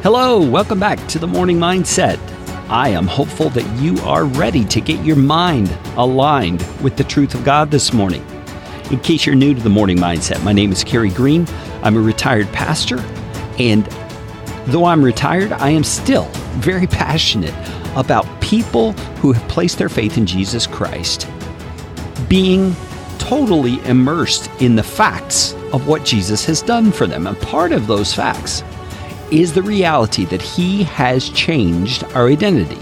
Hello, welcome back to the Morning Mindset. I am hopeful that you are ready to get your mind aligned with the truth of God this morning. In case you're new to the Morning Mindset, my name is Kerry Green. I'm a retired pastor, and though I'm retired, I am still very passionate about people who have placed their faith in Jesus Christ being totally immersed in the facts of what Jesus has done for them. And part of those facts is the reality that He has changed our identity.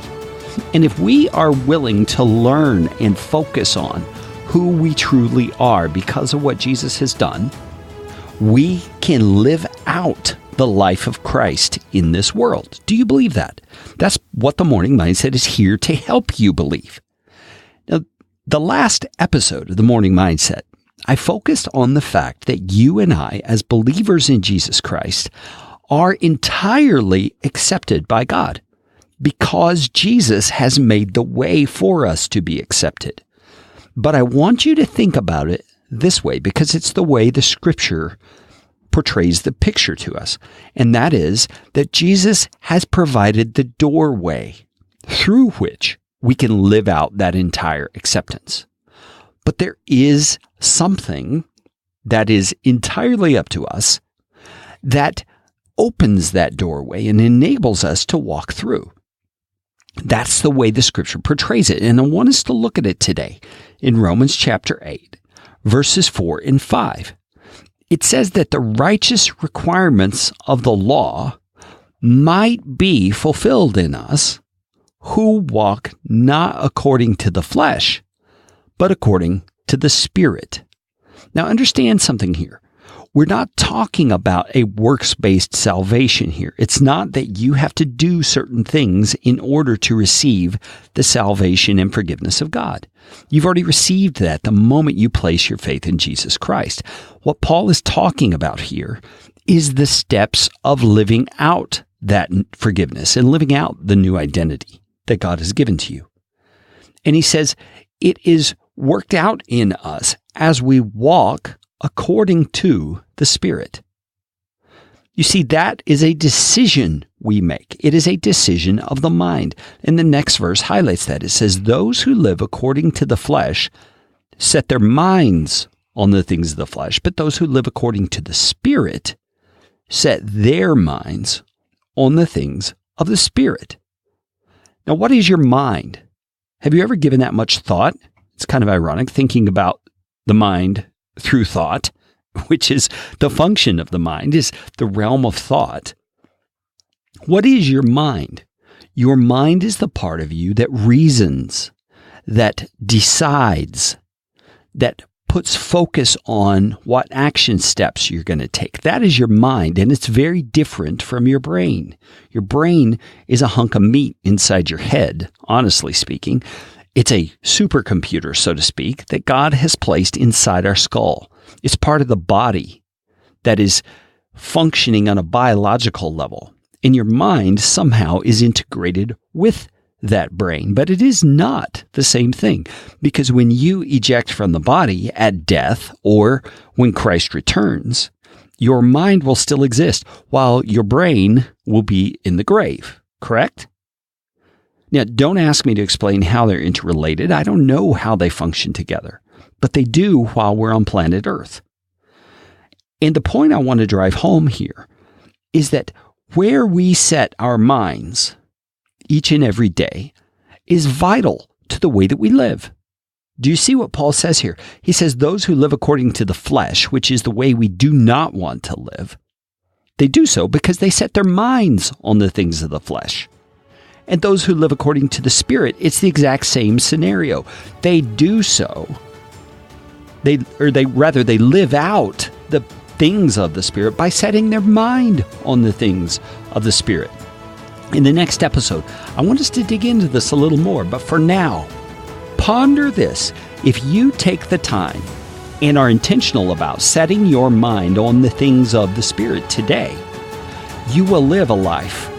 And if we are willing to learn and focus on who we truly are because of what Jesus has done, we can live out the life of Christ in this world. Do you believe that? That's what the Morning Mindset is here to help you believe. Now, the last episode of the Morning Mindset, I focused on the fact that you and I, as believers in Jesus Christ, are entirely accepted by God because Jesus has made the way for us to be accepted. But I want you to think about it this way because it's the way the Scripture portrays the picture to us. And that is that Jesus has provided the doorway through which we can live out that entire acceptance. But there is something that is entirely up to us that opens that doorway and enables us to walk through. That's the way the Scripture portrays it. And I want us to look at it today in Romans chapter 8, verses 4 and 5. It says that the righteous requirements of the law might be fulfilled in us who walk not according to the flesh, but according to the Spirit. Now understand something here. We're not talking about a works-based salvation here. It's not that you have to do certain things in order to receive the salvation and forgiveness of God. You've already received that the moment you place your faith in Jesus Christ. What Paul is talking about here is the steps of living out that forgiveness and living out the new identity that God has given to you. And he says it is worked out in us as we walk according to the Spirit. You see, that is a decision we make. It is a decision of the mind. And the next verse highlights that. It says, those who live according to the flesh set their minds on the things of the flesh, but those who live according to the Spirit set their minds on the things of the Spirit. Now, what is your mind? Have you ever given that much thought? It's kind of ironic thinking about the mind through thought, which is the function of the mind, is the realm of thought. What is your mind? Your mind is the part of you that reasons, that decides, that puts focus on what action steps you're going to take. That is your mind, and it's very different from your brain. Your brain is a hunk of meat inside your head, honestly speaking. It's a supercomputer, so to speak, that God has placed inside our skull. It's part of the body that is functioning on a biological level. And your mind somehow is integrated with that brain. But it is not the same thing, because when you eject from the body at death or when Christ returns, your mind will still exist while your brain will be in the grave, correct? Now, don't ask me to explain how they're interrelated. I don't know how they function together, but they do while we're on planet Earth. And the point I want to drive home here is that where we set our minds each and every day is vital to the way that we live. Do you see what Paul says here? He says those who live according to the flesh, which is the way we do not want to live, they do so because they set their minds on the things of the flesh. And those who live according to the Spirit, it's the exact same scenario. They do so. They live out the things of the Spirit by setting their mind on the things of the Spirit. In the next episode, I want us to dig into this a little more, but for now, ponder this. If you take the time and are intentional about setting your mind on the things of the Spirit today, you will live a life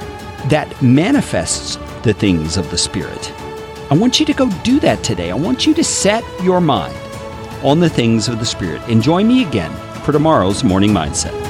that manifests the things of the Spirit. I want you to go do that today. I want you to set your mind on the things of the Spirit. And join me again for tomorrow's Morning Mindset.